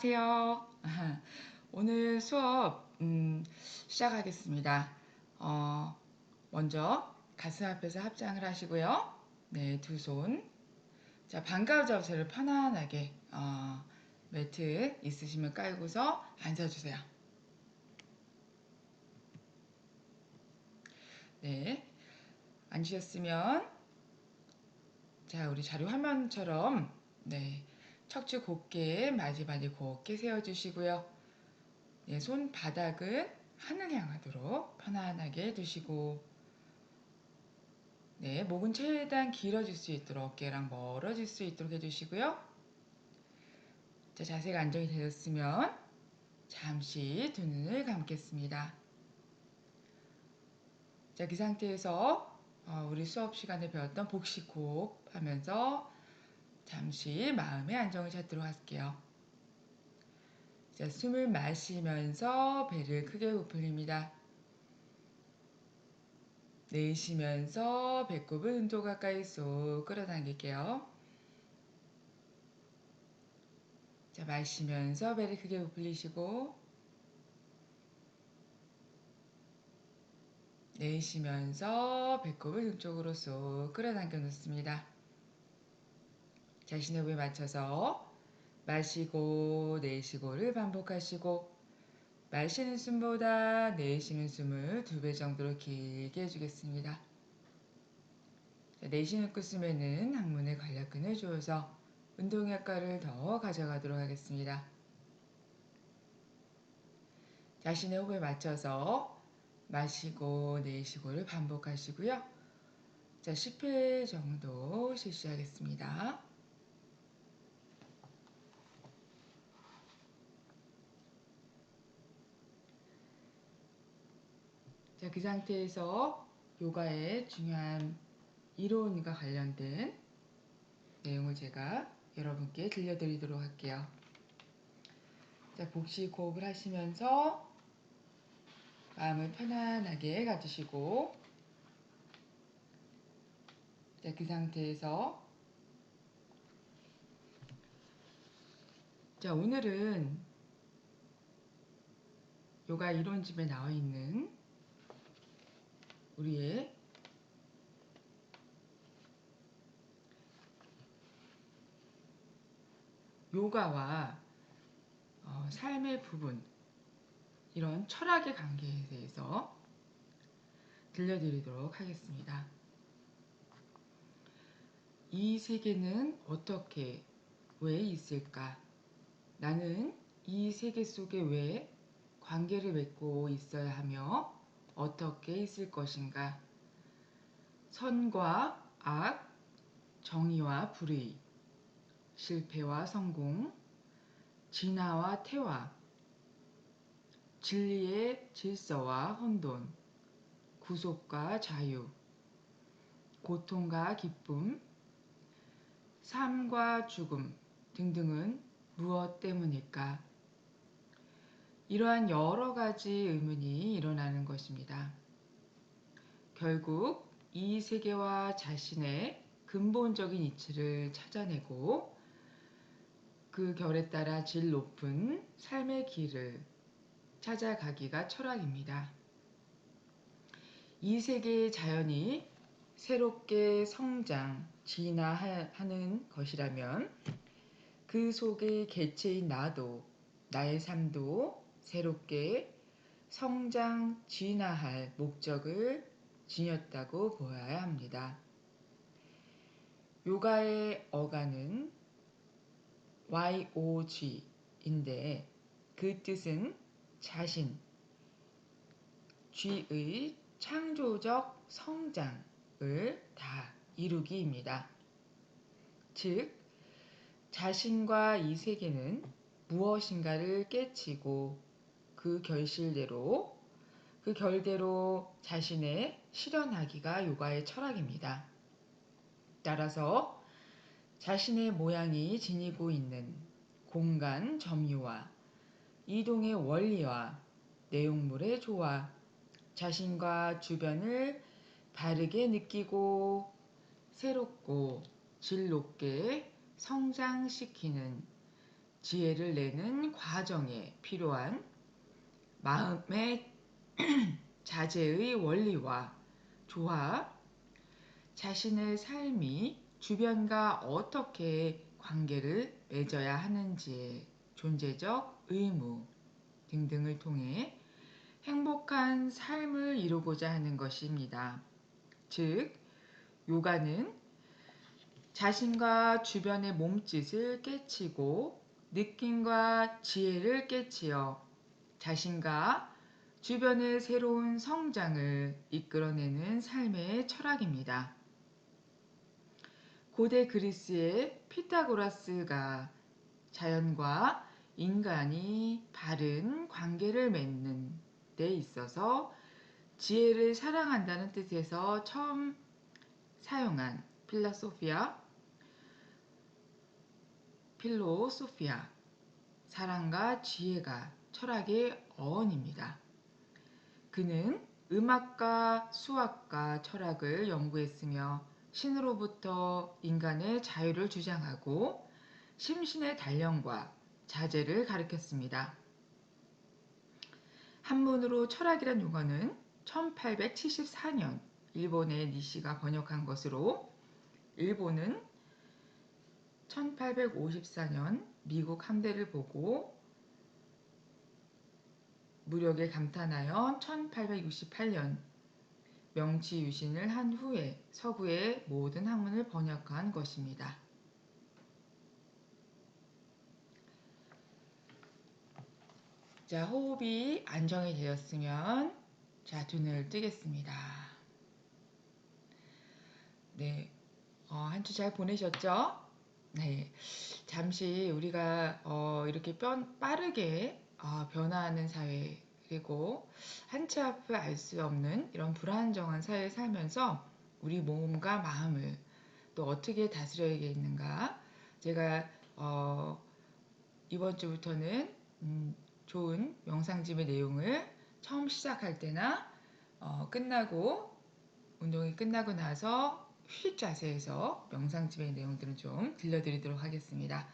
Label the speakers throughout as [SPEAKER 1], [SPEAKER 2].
[SPEAKER 1] 안녕하세요. 오늘 수업 시작하겠습니다. 먼저 가슴 앞에서 합장을 하시고요. 네, 두 손. 자, 반가운 자세를 편안하게 매트 있으시면 깔고서 앉아주세요. 네, 앉으셨으면 자, 우리 자료 화면처럼 네, 척추 곧게 마디마디 곧게 세워주시고요. 네, 손바닥은 하늘 향하도록 편안하게 두시고 네, 목은 최대한 길어질 수 있도록 어깨랑 멀어질 수 있도록 해주시고요. 자, 자세가 안정이 되셨으면 잠시 두 눈을 감겠습니다. 자, 그 상태에서 우리 수업 시간에 배웠던 복식호흡 하면서 잠시 마음의 안정을 찾도록 할게요. 자, 숨을 마시면서 배를 크게 부풀립니다. 내쉬면서 배꼽을 눈도 가까이 쏙 끌어당길게요. 자, 마시면서 배를 크게 부풀리시고 내쉬면서 배꼽을 등 쪽으로 쏙 끌어당겨 놓습니다. 자신의 호흡에 맞춰서 마시고 내쉬고를 반복하시고 마시는 숨보다 내쉬는 숨을 2배 정도로 길게 해주겠습니다. 자, 내쉬는 끝숨에는 항문에 관략근을 조여서 운동 효과를 더 가져가도록 하겠습니다. 자신의 호흡에 맞춰서 마시고 내쉬고를 반복하시고요. 자, 10회 정도 실시하겠습니다. 자, 그 상태에서 요가의 중요한 이론과 관련된 내용을 제가 여러분께 들려드리도록 할게요. 자, 복식 호흡을 하시면서 마음을 편안하게 가지시고 자, 그 상태에서 자, 오늘은 요가 이론집에 나와 있는 우리의 요가와 삶의 부분 이런 철학의 관계에 대해서 들려드리도록 하겠습니다. 이 세계는 어떻게 왜 있을까? 나는 이 세계 속에 왜 관계를 맺고 있어야 하며 어떻게 있을 것인가? 선과 악, 정의와 불의, 실패와 성공, 진화와 퇴화, 진리의 질서와 혼돈, 구속과 자유, 고통과 기쁨, 삶과 죽음 등등은 무엇 때문일까? 이러한 여러 가지 의문이 일어나는 것입니다. 결국 이 세계와 자신의 근본적인 이치를 찾아내고 그 결에 따라 질 높은 삶의 길을 찾아가기가 철학입니다. 이 세계의 자연이 새롭게 성장, 진화하는 것이라면 그 속의 개체인 나도, 나의 삶도 새롭게 성장, 진화할 목적을 지녔다고 보아야 합니다. 요가의 어간은 YOG인데 그 뜻은 자신, G의 창조적 성장을 다 이루기입니다. 즉, 자신과 이 세계는 무엇인가를 깨치고 그 결대로 자신의 실현하기가 요가의 철학입니다. 따라서 자신의 모양이 지니고 있는 공간 점유와 이동의 원리와 내용물의 조화, 자신과 주변을 바르게 느끼고 새롭고 질 높게 성장시키는 지혜를 내는 과정에 필요한 마음의 자제의 원리와 조화, 자신의 삶이 주변과 어떻게 관계를 맺어야 하는지의 존재적 의무 등등을 통해 행복한 삶을 이루고자 하는 것입니다. 즉, 요가는 자신과 주변의 몸짓을 깨치고 느낌과 지혜를 깨치어 자신과 주변의 새로운 성장을 이끌어내는 삶의 철학입니다. 고대 그리스의 피타고라스가 자연과 인간이 바른 관계를 맺는 데 있어서 지혜를 사랑한다는 뜻에서 처음 사용한 필로소피아, 사랑과 지혜가 철학의 어원입니다. 그는 음악과 수학과 철학을 연구했으며 신으로부터 인간의 자유를 주장하고 심신의 단련과 자제를 가르쳤습니다. 한문으로 철학이란 용어는 1874년 일본의 니시가 번역한 것으로 일본은 1854년 미국 함대를 보고 무력에 감탄하여 1868년 명치유신을 한 후에 서구의 모든 학문을 번역한 것입니다. 자, 호흡이 안정이 되었으면 자, 눈을 뜨겠습니다. 네, 한 주 잘 보내셨죠? 네, 잠시 우리가 이렇게 빠르게 변화하는 사회, 그리고 한 치 앞을 알 수 없는 이런 불안정한 사회에 살면서 우리 몸과 마음을 또 어떻게 다스려야겠는가, 제가 이번 주부터는 좋은 명상집의 내용을 처음 시작할 때나 운동이 끝나고 나서 휴식 자세에서 명상집의 내용들을 좀 들려드리도록 하겠습니다.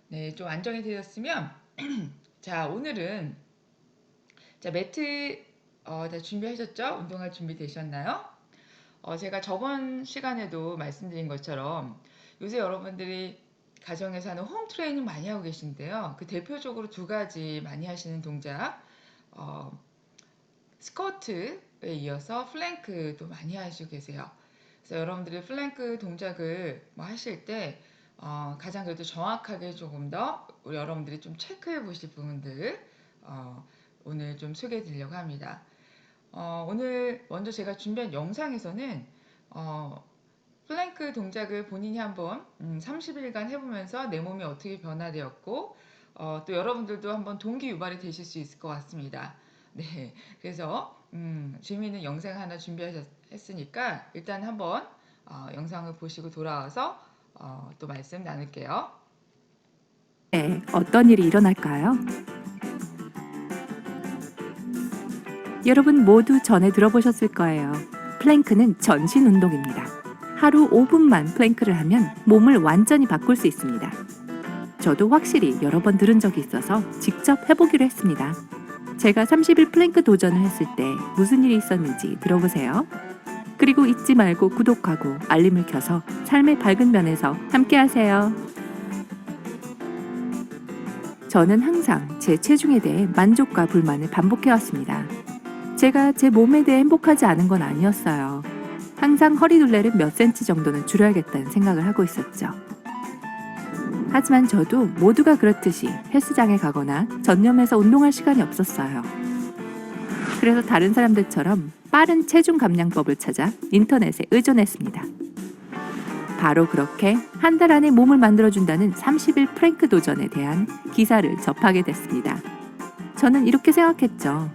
[SPEAKER 1] 네, 좀 안정이 되었으면 자, 오늘은 자, 매트 다 준비하셨죠? 운동할 준비 되셨나요? 제가 저번 시간에도 말씀드린 것처럼 요새 여러분들이 가정에서 하는 홈 트레이닝 많이 하고 계신데요. 그 대표적으로 두 가지 많이 하시는 동작, 스쿼트에 이어서 플랭크도 많이 하시고 계세요. 그래서 여러분들이 플랭크 동작을 하실 때 가장 그래도 정확하게 조금 더 우리 여러분들이 좀 체크해 보실 부분들 오늘 좀 소개해 드리려고 합니다. 오늘 먼저 제가 준비한 영상에서는 플랭크 동작을 본인이 한번 30일간 해보면서 내 몸이 어떻게 변화되었고 또 여러분들도 한번 동기 유발이 되실 수 있을 것 같습니다. 네, 그래서 재미있는 영상 하나 준비했으니까 일단 한번 영상을 보시고 돌아와서 또 말씀 나눌게요.
[SPEAKER 2] 네, 어떤 일이 일어날까요? 여러분 모두 전에 들어보셨을 거예요. 플랭크는 전신 운동입니다. 하루 5분만 플랭크를 하면 몸을 완전히 바꿀 수 있습니다. 저도 확실히 여러 번 들은 적이 있어서 직접 해보기로 했습니다. 제가 30일 플랭크 도전을 했을 때 무슨 일이 있었는지 들어보세요. 그리고 잊지 말고 구독하고 알림을 켜서 삶의 밝은 면에서 함께 하세요. 저는 항상 제 체중에 대해 만족과 불만을 반복해왔습니다. 제가 제 몸에 대해 행복하지 않은 건 아니었어요. 항상 허리둘레를 몇 센치 정도는 줄여야겠다는 생각을 하고 있었죠. 하지만 저도 모두가 그렇듯이 헬스장에 가거나 전념해서 운동할 시간이 없었어요. 그래서 다른 사람들처럼 빠른 체중 감량법을 찾아 인터넷에 의존했습니다. 바로 그렇게 한 달 안에 몸을 만들어준다는 30일 플랭크 도전에 대한 기사를 접하게 됐습니다. 저는 이렇게 생각했죠.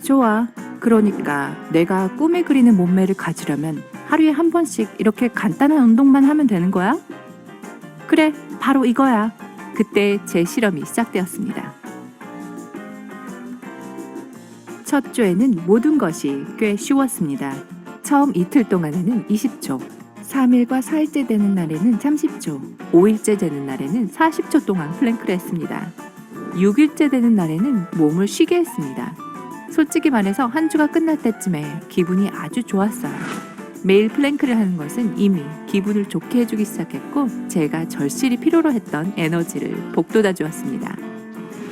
[SPEAKER 2] 좋아. 그러니까 내가 꿈에 그리는 몸매를 가지려면 하루에 한 번씩 이렇게 간단한 운동만 하면 되는 거야? 그래, 바로 이거야. 그때 제 실험이 시작되었습니다. 첫 주에는 모든 것이 꽤 쉬웠습니다. 처음 이틀 동안에는 20초, 3일과 4일째 되는 날에는 30초, 5일째 되는 날에는 40초 동안 플랭크를 했습니다. 6일째 되는 날에는 몸을 쉬게 했습니다. 솔직히 말해서 한 주가 끝날 때쯤에 기분이 아주 좋았어요. 매일 플랭크를 하는 것은 이미 기분을 좋게 해주기 시작했고 제가 절실히 필요로 했던 에너지를 복돋아 주었습니다.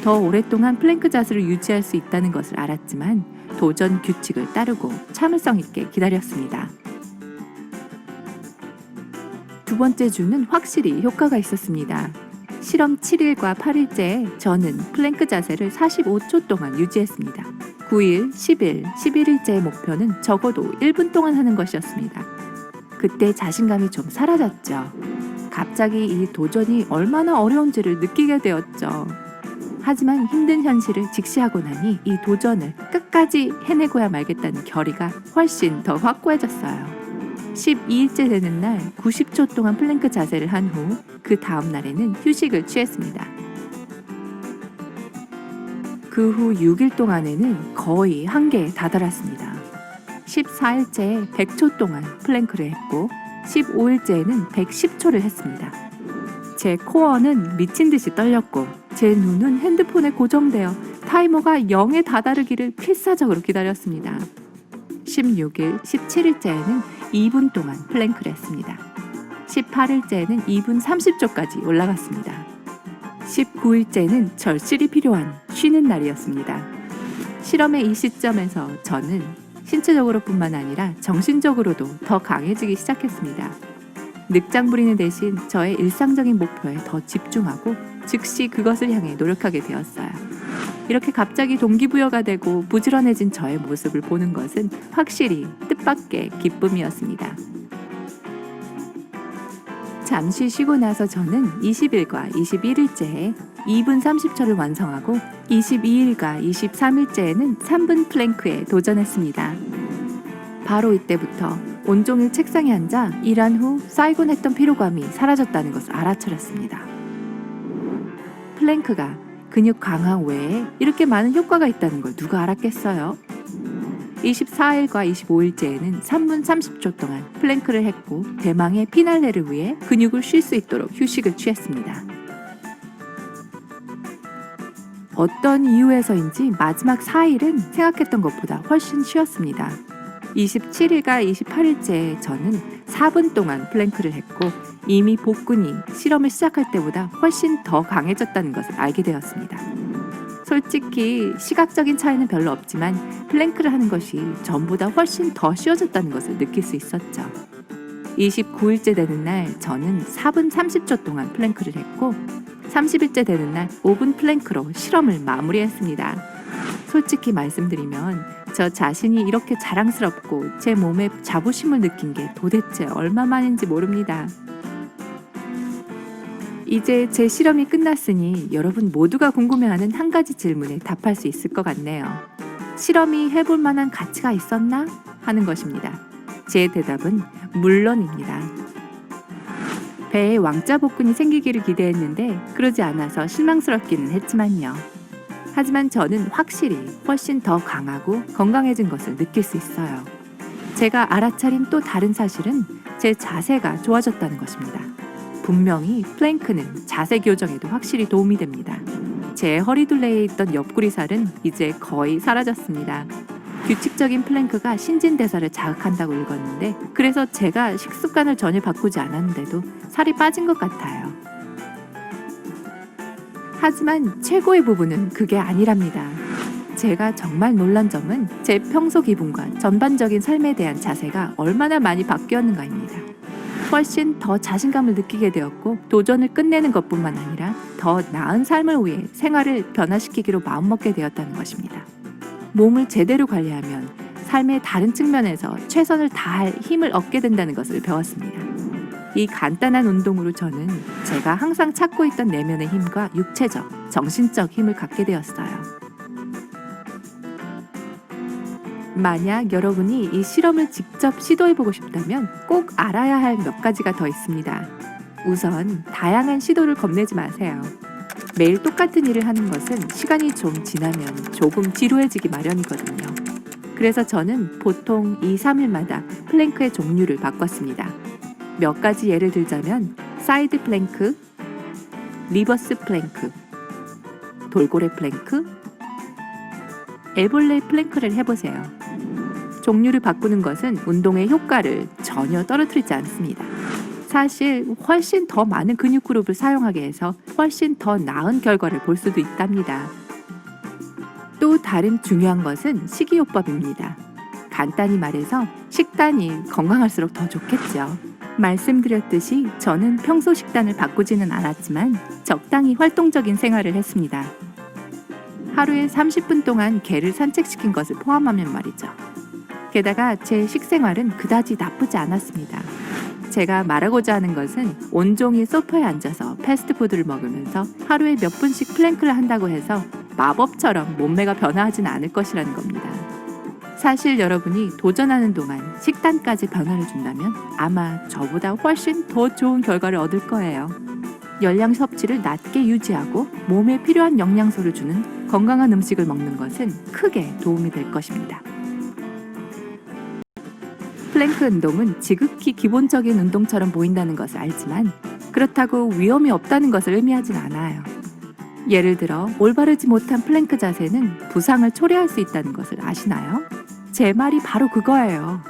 [SPEAKER 2] 더 오랫동안 플랭크 자세를 유지할 수 있다는 것을 알았지만 도전 규칙을 따르고 참을성 있게 기다렸습니다. 두 번째 주는 확실히 효과가 있었습니다. 실험 7일과 8일째에 저는 플랭크 자세를 45초 동안 유지했습니다. 9일, 10일, 11일째의 목표는 적어도 1분 동안 하는 것이었습니다. 그때 자신감이 좀 사라졌죠. 갑자기 이 도전이 얼마나 어려운지를 느끼게 되었죠. 하지만 힘든 현실을 직시하고 나니 이 도전을 끝까지 해내고야 말겠다는 결의가 훨씬 더 확고해졌어요. 12일째 되는 날 90초 동안 플랭크 자세를 한 후 그 다음 날에는 휴식을 취했습니다. 그 후 6일 동안에는 거의 한계에 다다랐습니다. 14일째에 100초 동안 플랭크를 했고 15일째에는 110초를 했습니다. 제 코어는 미친 듯이 떨렸고 제 눈은 핸드폰에 고정되어 타이머가 0에 다다르기를 필사적으로 기다렸습니다. 16일, 17일째에는 2분 동안 플랭크를 했습니다. 18일째에는 2분 30초까지 올라갔습니다. 19일째는 절실히 필요한 쉬는 날이었습니다. 실험의 이 시점에서 저는 신체적으로 뿐만 아니라 정신적으로도 더 강해지기 시작했습니다. 늑장 부리는 대신 저의 일상적인 목표에 더 집중하고 즉시 그것을 향해 노력하게 되었어요. 이렇게 갑자기 동기부여가 되고 부지런해진 저의 모습을 보는 것은 확실히 뜻밖의 기쁨이었습니다. 잠시 쉬고 나서 저는 20일과 21일째에 2분 30초를 완성하고 22일과 23일째에는 3분 플랭크에 도전했습니다. 바로 이때부터 온종일 책상에 앉아 일한 후 쌓이곤 했던 피로감이 사라졌다는 것을 알아차렸습니다. 플랭크가 근육 강화 외에 이렇게 많은 효과가 있다는 걸 누가 알았겠어요? 24일과 25일째에는 3분 30초 동안 플랭크를 했고 대망의 피날레를 위해 근육을 쉴 수 있도록 휴식을 취했습니다. 어떤 이유에서인지 마지막 4일은 생각했던 것보다 훨씬 쉬웠습니다. 27일과 28일째에 저는 4분 동안 플랭크를 했고 이미 복근이 실험을 시작할 때보다 훨씬 더 강해졌다는 것을 알게 되었습니다. 솔직히 시각적인 차이는 별로 없지만 플랭크를 하는 것이 전보다 훨씬 더 쉬워졌다는 것을 느낄 수 있었죠. 29일째 되는 날 저는 4분 30초 동안 플랭크를 했고 30일째 되는 날 5분 플랭크로 실험을 마무리했습니다. 솔직히 말씀드리면 저 자신이 이렇게 자랑스럽고 제 몸에 자부심을 느낀 게 도대체 얼마만인지 모릅니다. 이제 제 실험이 끝났으니 여러분 모두가 궁금해하는 한 가지 질문에 답할 수 있을 것 같네요. 실험이 해볼 만한 가치가 있었나? 하는 것입니다. 제 대답은 물론입니다. 배에 왕자 복근이 생기기를 기대했는데 그러지 않아서 실망스럽기는 했지만요. 하지만 저는 확실히 훨씬 더 강하고 건강해진 것을 느낄 수 있어요. 제가 알아차린 또 다른 사실은 제 자세가 좋아졌다는 것입니다. 분명히 플랭크는 자세 교정에도 확실히 도움이 됩니다. 제 허리둘레에 있던 옆구리 살은 이제 거의 사라졌습니다. 규칙적인 플랭크가 신진대사를 자극한다고 읽었는데 그래서 제가 식습관을 전혀 바꾸지 않았는데도 살이 빠진 것 같아요. 하지만 최고의 부분은 그게 아니랍니다. 제가 정말 놀란 점은 제 평소 기분과 전반적인 삶에 대한 자세가 얼마나 많이 바뀌었는가입니다. 훨씬 더 자신감을 느끼게 되었고 도전을 끝내는 것뿐만 아니라 더 나은 삶을 위해 생활을 변화시키기로 마음먹게 되었다는 것입니다. 몸을 제대로 관리하면 삶의 다른 측면에서 최선을 다할 힘을 얻게 된다는 것을 배웠습니다. 이 간단한 운동으로 저는 제가 항상 찾고 있던 내면의 힘과 육체적, 정신적 힘을 갖게 되었어요. 만약 여러분이 이 실험을 직접 시도해보고 싶다면 꼭 알아야 할 몇 가지가 더 있습니다. 우선 다양한 시도를 겁내지 마세요. 매일 똑같은 일을 하는 것은 시간이 좀 지나면 조금 지루해지기 마련이거든요. 그래서 저는 보통 2, 3일마다 플랭크의 종류를 바꿨습니다. 몇 가지 예를 들자면 사이드 플랭크, 리버스 플랭크, 돌고래 플랭크, 애벌레 플랭크를 해보세요. 종류를 바꾸는 것은 운동의 효과를 전혀 떨어뜨리지 않습니다. 사실 훨씬 더 많은 근육 그룹을 사용하게 해서 훨씬 더 나은 결과를 볼 수도 있답니다. 또 다른 중요한 것은 식이요법입니다. 간단히 말해서 식단이 건강할수록 더 좋겠죠. 말씀드렸듯이 저는 평소 식단을 바꾸지는 않았지만 적당히 활동적인 생활을 했습니다. 하루에 30분 동안 개를 산책시킨 것을 포함하면 말이죠. 게다가 제 식생활은 그다지 나쁘지 않았습니다. 제가 말하고자 하는 것은 온종일 소파에 앉아서 패스트푸드를 먹으면서 하루에 몇 분씩 플랭크를 한다고 해서 마법처럼 몸매가 변화하지는 않을 것이라는 겁니다. 사실 여러분이 도전하는 동안 식단까지 변화를 준다면 아마 저보다 훨씬 더 좋은 결과를 얻을 거예요. 열량 섭취를 낮게 유지하고 몸에 필요한 영양소를 주는 건강한 음식을 먹는 것은 크게 도움이 될 것입니다. 플랭크 운동은 지극히 기본적인 운동처럼 보인다는 것을 알지만 그렇다고 위험이 없다는 것을 의미하진 않아요. 예를 들어 올바르지 못한 플랭크 자세는 부상을 초래할 수 있다는 것을 아시나요? 제 말이 바로 그거예요.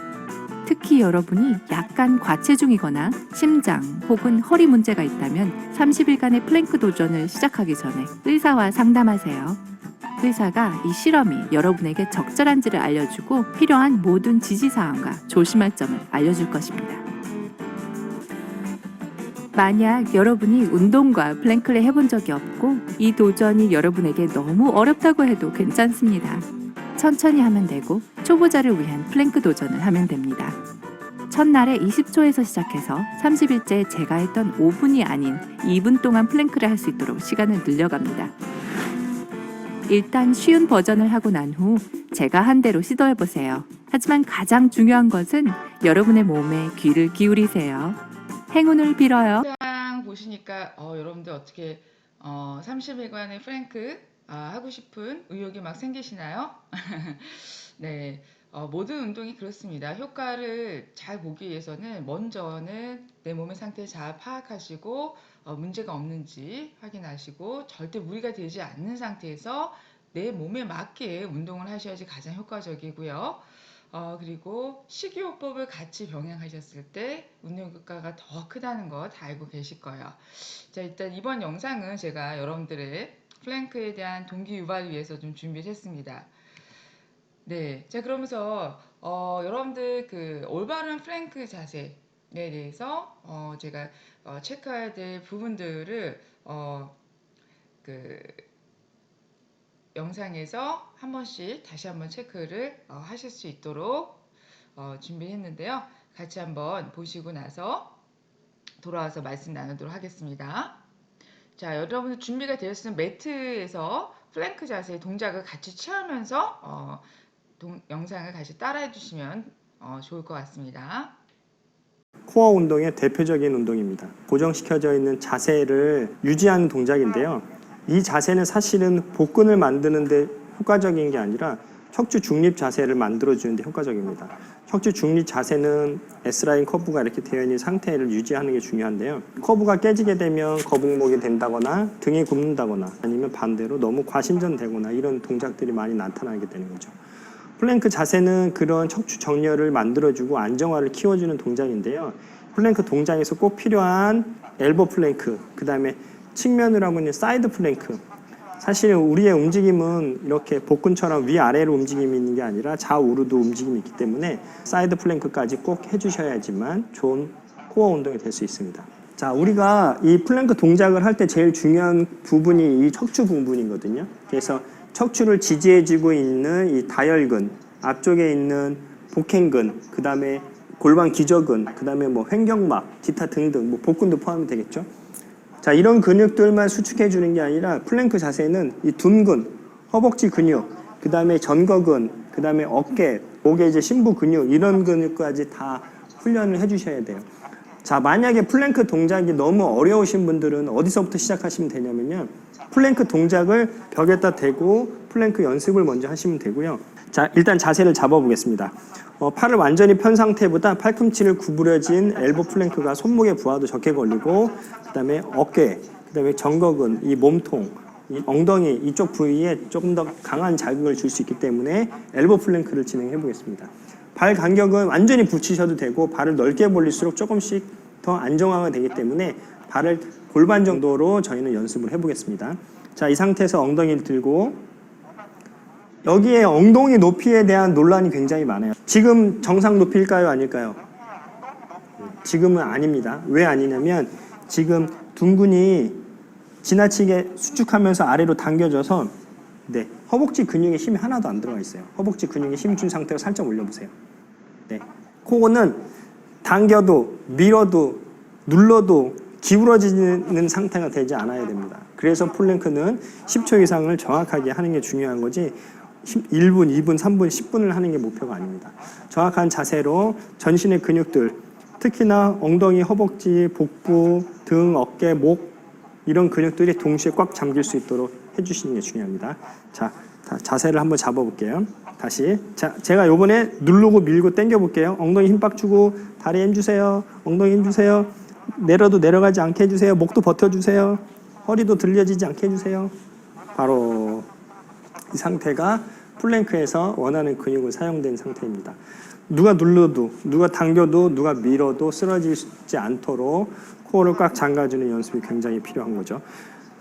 [SPEAKER 2] 특히 여러분이 약간 과체중이거나 심장 혹은 허리 문제가 있다면 30일간의 플랭크 도전을 시작하기 전에 의사와 상담하세요. 의사가 이 실험이 여러분에게 적절한지를 알려주고 필요한 모든 지시사항과 조심할 점을 알려줄 것입니다. 만약 여러분이 운동과 플랭크를 해본 적이 없고 이 도전이 여러분에게 너무 어렵다고 해도 괜찮습니다. 천천히 하면 되고 초보자를 위한 플랭크 도전을 하면 됩니다. 첫날에 20초에서 시작해서 30일째 제가 했던 5분이 아닌 2분 동안 플랭크를 할 수 있도록 시간을 늘려갑니다. 일단 쉬운 버전을 하고 난 후 제가 한 대로 시도해보세요. 하지만 가장 중요한 것은 여러분의 몸에 귀를 기울이세요. 행운을 빌어요.
[SPEAKER 1] 영상 보시니까 여러분들 어떻게 30일간의 플랭크 하고 싶은 의욕이 막 생기시나요? 네, 모든 운동이 그렇습니다. 효과를 잘 보기 위해서는 먼저는 내 몸의 상태를 잘 파악하시고 문제가 없는지 확인하시고 절대 무리가 되지 않는 상태에서 내 몸에 맞게 운동을 하셔야지 가장 효과적이고요. 그리고 식이요법을 같이 병행하셨을 때 운동 효과가 더 크다는 거 다 알고 계실 거예요. 자, 일단 이번 영상은 제가 여러분들의 플랭크에 대한 동기 유발을 위해서 좀 준비를 했습니다. 네, 자 그러면서 여러분들 그 올바른 플랭크 자세에 대해서 제가 체크해야 될 부분들을 그 영상에서 한 번씩 다시 한번 체크를 하실 수 있도록 준비했는데요. 같이 한번 보시고 나서 돌아와서 말씀 나누도록 하겠습니다. 자, 여러분 준비가 되었으면 매트에서 플랭크 자세의 동작을 같이 취하면서 영상을 같이 따라해 주시면 좋을 것 같습니다.
[SPEAKER 3] 코어 운동의 대표적인 운동입니다. 고정시켜져 있는 자세를 유지하는 동작인데요. 이 자세는 사실은 복근을 만드는 데 효과적인 게 아니라 척추 중립 자세를 만들어주는 데 효과적입니다. 척추 중립 자세는 S라인 커브가 이렇게 되어 있는 상태를 유지하는 게 중요한데요. 커브가 깨지게 되면 거북목이 된다거나 등이 굽는다거나 아니면 반대로 너무 과신전되거나 이런 동작들이 많이 나타나게 되는 거죠. 플랭크 자세는 그런 척추 정렬을 만들어주고 안정화를 키워주는 동작인데요. 플랭크 동작에서 꼭 필요한 엘보 플랭크, 그 다음에 측면으로 하고 있는 사이드 플랭크. 사실 우리의 움직임은 이렇게 복근처럼 위아래로 움직임이 있는 게 아니라 좌우로도 움직임이 있기 때문에 사이드 플랭크까지 꼭 해주셔야지만 좋은 코어 운동이 될 수 있습니다. 자, 우리가 이 플랭크 동작을 할 때 제일 중요한 부분이 이 척추 부분이거든요. 그래서 척추를 지지해주고 있는 이 다혈근, 앞쪽에 있는 복행근, 그 다음에 골반 기저근, 그 다음에 뭐 횡격막, 기타 등등, 뭐 복근도 포함이 되겠죠. 자, 이런 근육들만 수축해주는 게 아니라 플랭크 자세는 이 둔근, 허벅지 근육, 그 다음에 전거근, 그 다음에 어깨, 목에 이제 심부 근육, 이런 근육까지 다 훈련을 해주셔야 돼요. 자, 만약에 플랭크 동작이 너무 어려우신 분들은 어디서부터 시작하시면 되냐면요. 플랭크 동작을 벽에다 대고 플랭크 연습을 먼저 하시면 되고요. 자, 일단 자세를 잡아보겠습니다. 팔을 완전히 편 상태보다 팔꿈치를 구부려진 엘보 플랭크가 손목의 부하도 적게 걸리고, 그다음에 어깨, 그다음에 정거근, 이 몸통, 이 엉덩이 이쪽 부위에 조금 더 강한 자극을 줄 수 있기 때문에 엘보 플랭크를 진행해 보겠습니다. 발 간격은 완전히 붙이셔도 되고, 발을 넓게 벌릴수록 조금씩 더 안정화가 되기 때문에 발을 골반 정도로 저희는 연습을 해보겠습니다. 자, 이 상태에서 엉덩이를 들고, 여기에 엉덩이 높이에 대한 논란이 굉장히 많아요. 지금 정상 높이일까요, 아닐까요? 지금은 아닙니다. 왜 아니냐면 지금 둔근이 지나치게 수축하면서 아래로 당겨져서 허벅지 근육에 힘이 하나도 안 들어가 있어요. 허벅지 근육에 힘 준 상태로 살짝 올려보세요. 코어는 당겨도 밀어도 눌러도 기울어지는 상태가 되지 않아야 됩니다. 그래서 플랭크는 10초 이상을 정확하게 하는 게 중요한 거지 1분, 2분, 3분, 10분을 하는 게 목표가 아닙니다. 정확한 자세로 전신의 근육들, 특히나 엉덩이, 허벅지, 복부, 등, 어깨, 목 이런 근육들이 동시에 꽉 잠길 수 있도록 해주시는 게 중요합니다. 자, 자세를 한번 잡아볼게요. 다시. 자, 제가 요번에 누르고 밀고 당겨 볼게요. 엉덩이 힘 빡 주고 다리 힘 주세요. 엉덩이 힘 주세요. 내려도 내려가지 않게 해주세요. 목도 버텨주세요. 허리도 들려지지 않게 해주세요. 바로 이 상태가 플랭크에서 원하는 근육을 사용된 상태입니다. 누가 눌러도, 누가 당겨도, 누가 밀어도 쓰러지지 않도록 코어를 꽉 잠가주는 연습이 굉장히 필요한 거죠.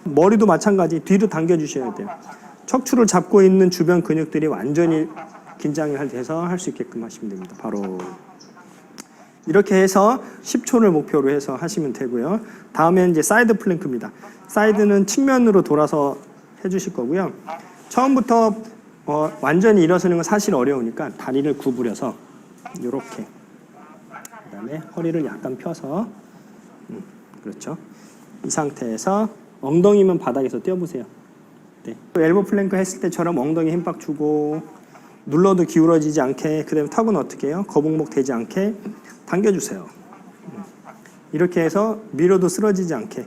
[SPEAKER 3] 머리도 마찬가지 뒤로 당겨주셔야 돼요. 척추를 잡고 있는 주변 근육들이 완전히 긴장을 돼서 할 수 있게끔 하시면 됩니다. 바로 이렇게 해서 10초를 목표로 해서 하시면 되고요. 다음에 이제 사이드 플랭크입니다. 사이드는 측면으로 돌아서 해주실 거고요. 처음부터 완전히 일어서는 건 사실 어려우니까 다리를 구부려서 이렇게, 그다음에 허리를 약간 펴서, 그렇죠. 이 상태에서 엉덩이만 바닥에서 떼어보세요. 엘보 플랭크 했을 때처럼 엉덩이 힘빡 주고 눌러도 기울어지지 않게, 그다음에 턱은 어떻게 해요? 거북목 되지 않게 당겨주세요. 이렇게 해서 밀어도 쓰러지지 않게,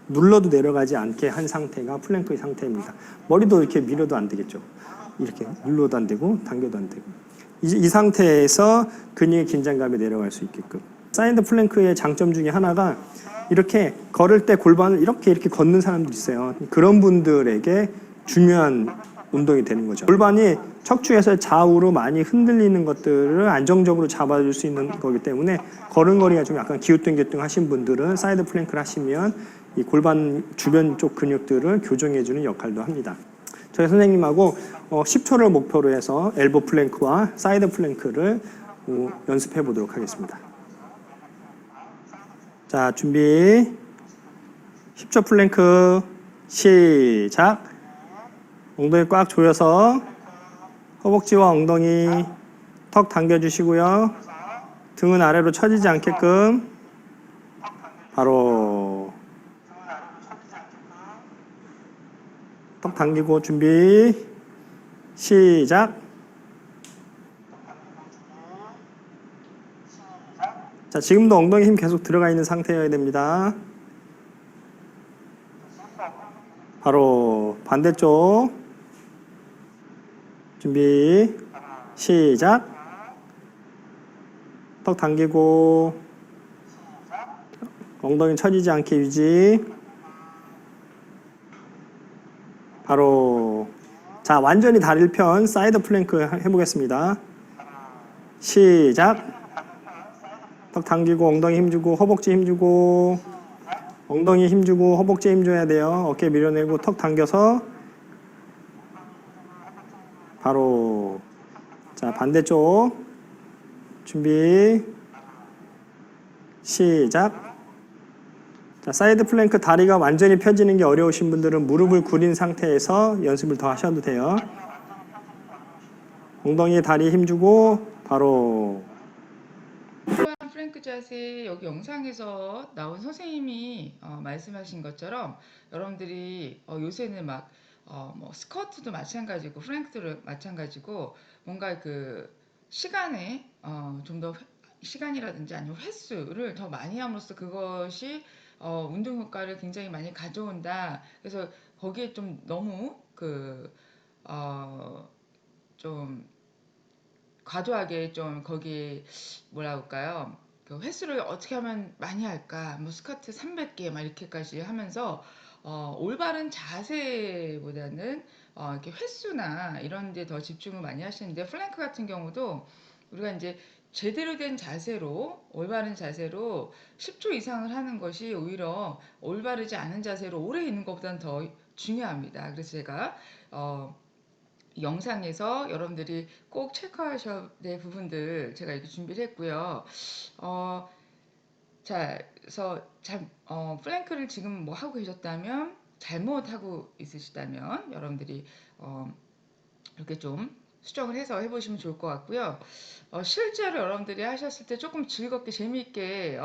[SPEAKER 3] 눌러도 내려가지 않게 한 상태가 플랭크의 상태입니다. 머리도 이렇게 밀어도 안 되겠죠. 이렇게 눌러도 안 되고 당겨도 안 되고, 이 상태에서 근육의 긴장감이 내려갈 수 있게끔. 사이드 플랭크의 장점 중에 하나가 이렇게 걸을 때 골반을 이렇게 걷는 사람들이 있어요. 그런 분들에게 중요한 운동이 되는 거죠. 골반이 척추에서 좌우로 많이 흔들리는 것들을 안정적으로 잡아줄 수 있는 거기 때문에 걸음걸이가 좀 약간 기우뚱기우뚱 하신 분들은 사이드 플랭크를 하시면 이 골반 주변 쪽 근육들을 교정해주는 역할도 합니다. 저희 선생님하고 10초를 목표로 해서 엘보 플랭크와 사이드 플랭크를 연습해 보도록 하겠습니다. 자, 준비. 10초 플랭크 시작. 엉덩이 꽉 조여서 허벅지와 엉덩이 턱 당겨주시고요. 등은 아래로 처지지 않게끔. 바로 턱 당기고 준비 시작. 자, 지금도 엉덩이 힘 계속 들어가 있는 상태여야 됩니다. 바로 반대쪽 준비 시작. 턱 당기고 엉덩이 처지지 않게 유지. 바로. 자, 완전히 다리를 편 사이드 플랭크 해보겠습니다. 시작. 턱 당기고 엉덩이 힘주고 허벅지 힘주고, 엉덩이 힘주고 허벅지 힘줘야 돼요. 어깨 밀어내고 턱 당겨서 바로. 자, 반대쪽 준비 시작. 자, 사이드 플랭크 다리가 완전히 펴지는 게 어려우신 분들은 무릎을 구린 상태에서 연습을 더 하셔도 돼요. 엉덩이에 다리 힘주고 바로.
[SPEAKER 1] 플랭크 자세, 여기 영상에서 나온 선생님이 말씀하신 것처럼 여러분들이 요새는 막 뭐 스쿼트도 마찬가지고 플랭크도 마찬가지고 뭔가 그 시간에 좀 더 시간이라든지 아니면 횟수를 더 많이 함으로써 그것이 운동 효과를 굉장히 많이 가져온다. 그래서 거기에 좀 너무 좀 과도하게 좀 거기에 뭐라 할까요? 그 횟수를 어떻게 하면 많이 할까? 뭐 스쿼트 300개 막 이렇게까지 하면서 올바른 자세보다는 이렇게 횟수나 이런 데 더 집중을 많이 하시는데 플랭크 같은 경우도 우리가 이제 제대로 된 자세로 올바른 자세로 10초 이상을 하는 것이 오히려 올바르지 않은 자세로 오래 있는 것보다는 더 중요합니다. 그래서 제가 영상에서 여러분들이 꼭 체크하셔야 될 부분들 제가 이렇게 준비를 했고요. 자, 그래서 플랭크를 지금 뭐 하고 계셨다면 잘못하고 있으시다면 여러분들이 이렇게 좀 수정을 해서 해보시면 좋을 것 같고요. 실제로 여러분들이 하셨을 때 조금 즐겁게 재미있게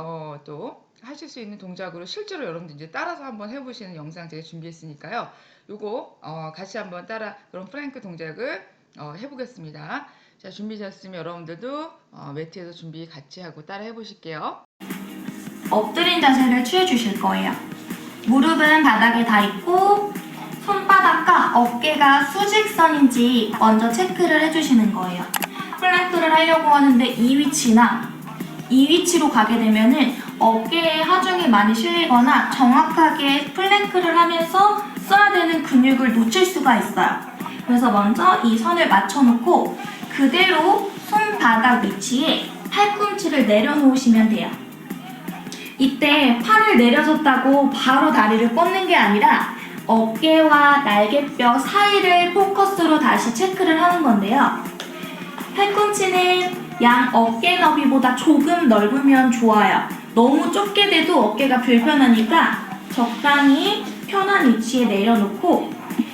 [SPEAKER 1] 또 하실 수 있는 동작으로 실제로 여러분들 이제 따라서 한번 해보시는 영상 제가 준비했으니까요. 요거 같이 한번 그런 플랭크 동작을 해보겠습니다. 자, 준비되셨으면 여러분들도 매트에서 준비 같이 하고 따라 해보실게요.
[SPEAKER 4] 엎드린 자세를 취해주실 거예요. 무릎은 바닥에 닿있고 손바닥과 어깨가 수직선인지 먼저 체크를 해주시는 거예요. 플랭크를 하려고 하는데 이 위치로 가게 되면은 어깨에 하중이 많이 실리거나 정확하게 플랭크를 하면서 써야 되는 근육을 놓칠 수가 있어요. 그래서 먼저 이 선을 맞춰놓고 그대로 손바닥 위치에 팔꿈치를 내려놓으시면 돼요. 이때 팔을 내려줬다고 바로 다리를 뻗는 게 아니라 어깨와 날개뼈 사이를 포커스로 다시 체크를 하는 건데요. 팔꿈치는 양 어깨 너비보다 조금 넓으면 좋아요. 너무 좁게 돼도 어깨가 불편하니까 적당히 편한 위치에 내려놓고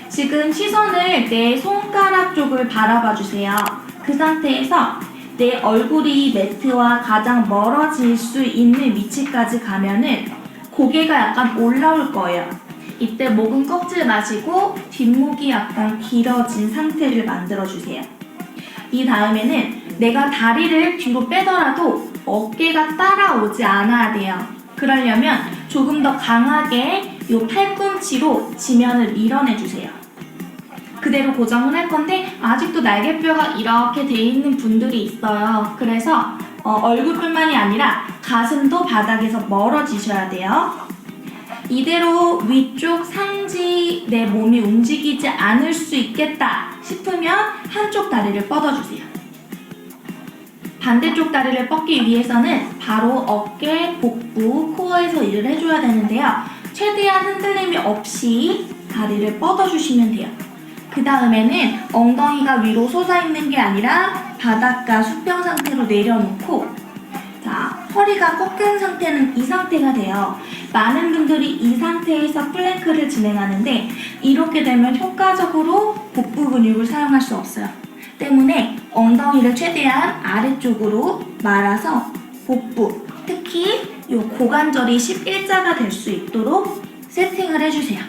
[SPEAKER 4] 지금 시선을 내 손가락 쪽을 바라봐 주세요. 그 상태에서 내 얼굴이 매트와 가장 멀어질 수 있는 위치까지 가면은 고개가 약간 올라올 거예요. 이때 목은 꺾지 마시고 뒷목이 약간 길어진 상태를 만들어 주세요. 이 다음에는 내가 다리를 뒤로 빼더라도 어깨가 따라오지 않아야 돼요. 그러려면 조금 더 강하게 이 팔꿈치로 지면을 밀어내 주세요. 그대로 고정을 할 건데 아직도 날개뼈가 이렇게 돼 있는 분들이 있어요. 그래서 얼굴뿐만이 아니라 가슴도 바닥에서 멀어지셔야 돼요. 이대로 위쪽 상지 내 몸이 움직이지 않을 수 있겠다 싶으면 한쪽 다리를 뻗어주세요. 반대쪽 다리를 뻗기 위해서는 바로 어깨, 복부, 코어에서 일을 해줘야 되는데요. 최대한 흔들림이 없이 다리를 뻗어주시면 돼요. 그 다음에는 엉덩이가 위로 솟아있는 게 아니라 바닥과 수평 상태로 내려놓고 자, 허리가 꺾인 상태는 이 상태가 돼요. 많은 분들이 이 상태에서 플랭크를 진행하는데 이렇게 되면 효과적으로 복부 근육을 사용할 수 없어요. 때문에 엉덩이를 최대한 아래쪽으로 말아서 복부, 특히 이 고관절이 11자가 될 수 있도록 세팅을 해주세요.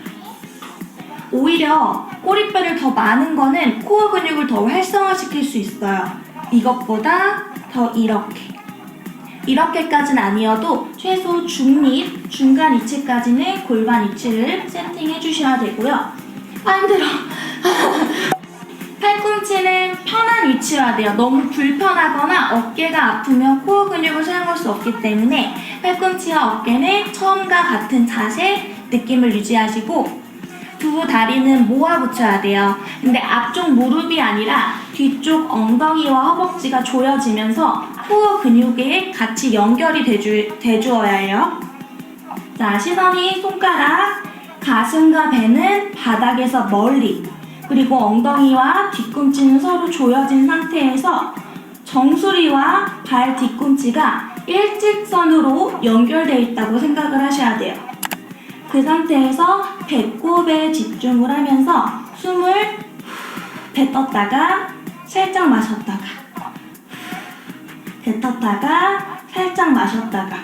[SPEAKER 4] 오히려 꼬리뼈를 더 많은 거는 코어 근육을 더 활성화시킬 수 있어요. 이것보다 더 이렇게까지는 아니어도 최소 중립, 중간 위치까지는 골반 위치를 세팅해 주셔야 되고요. 힘들어. 팔꿈치는 편한 위치여야 돼요. 너무 불편하거나 어깨가 아프면 코어 근육을 사용할 수 없기 때문에 팔꿈치와 어깨는 처음과 같은 자세, 느낌을 유지하시고 두 다리는 모아 붙여야 돼요. 근데 앞쪽 무릎이 아니라 뒤쪽 엉덩이와 허벅지가 조여지면서 코어 근육에 같이 연결이 돼주어야 해요. 자, 시선이 손가락, 가슴과 배는 바닥에서 멀리, 그리고 엉덩이와 뒤꿈치는 서로 조여진 상태에서 정수리와 발 뒤꿈치가 일직선으로 연결되어 있다고 생각을 하셔야 돼요. 그 상태에서 배꼽에 집중을 하면서 숨을 뱉었다가 살짝 마셨다가 뱉었다가 살짝 마셨다가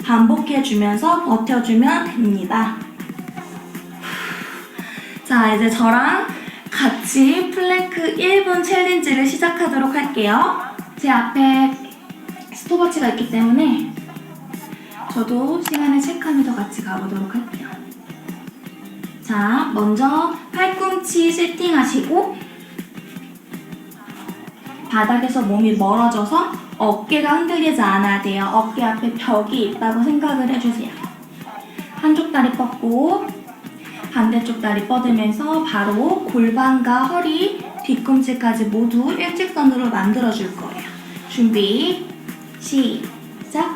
[SPEAKER 4] 반복해주면서 버텨주면 됩니다. 자, 이제 저랑 같이 플랭크 1분 챌린지를 시작하도록 할게요. 제 앞에 스톱워치가 있기 때문에 저도 시간을 체크하면서 같이 가보도록 할게요. 자, 먼저 팔꿈치 세팅하시고 바닥에서 몸이 멀어져서 어깨가 흔들리지 않아야 돼요. 어깨 앞에 벽이 있다고 생각을 해주세요. 한쪽 다리 뻗고 반대쪽 다리 뻗으면서 바로 골반과 허리, 뒤꿈치까지 모두 일직선으로 만들어줄 거예요. 준비, 시작!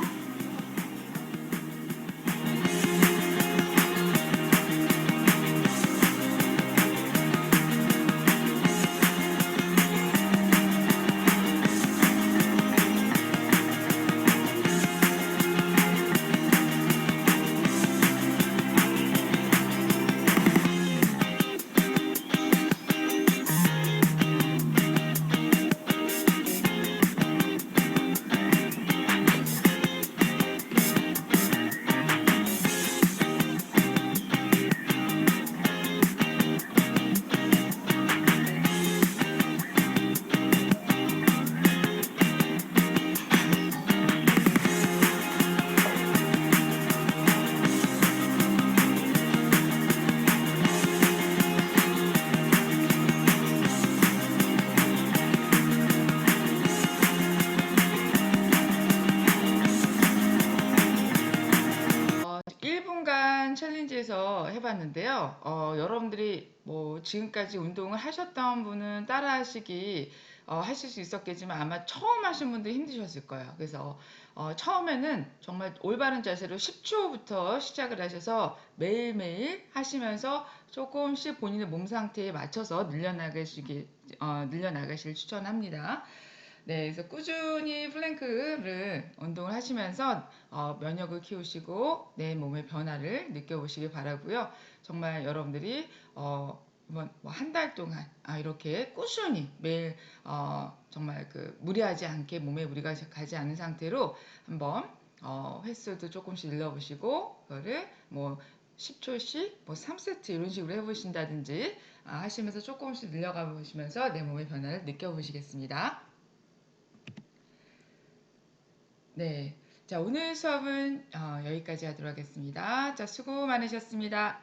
[SPEAKER 1] 어, 1분간 챌린지에서 해봤는데요. 여러분들이 뭐 지금까지 운동을 하셨던 분은 따라하시기 하실 수 있었겠지만 아마 처음 하신 분들 힘드셨을 거예요. 그래서 처음에는 정말 올바른 자세로 10초부터 시작을 하셔서 매일매일 하시면서 조금씩 본인의 몸 상태에 맞춰서 늘려나가실 추천합니다. 네, 그래서 꾸준히 플랭크를 운동을 하시면서 면역을 키우시고 내 몸의 변화를 느껴보시기 바라고요. 정말 여러분들이 한 달 동안 이렇게 꾸준히 매일 정말 그 무리하지 않게 몸에 무리가 가지 않은 상태로 한번 횟수도 조금씩 늘려보시고 그거를 뭐 10초씩 뭐 3세트 이런 식으로 해보신다든지 하시면서 조금씩 늘려가 보시면서 내 몸의 변화를 느껴보시겠습니다. 네. 자, 오늘 수업은 여기까지 하도록 하겠습니다. 자, 수고 많으셨습니다.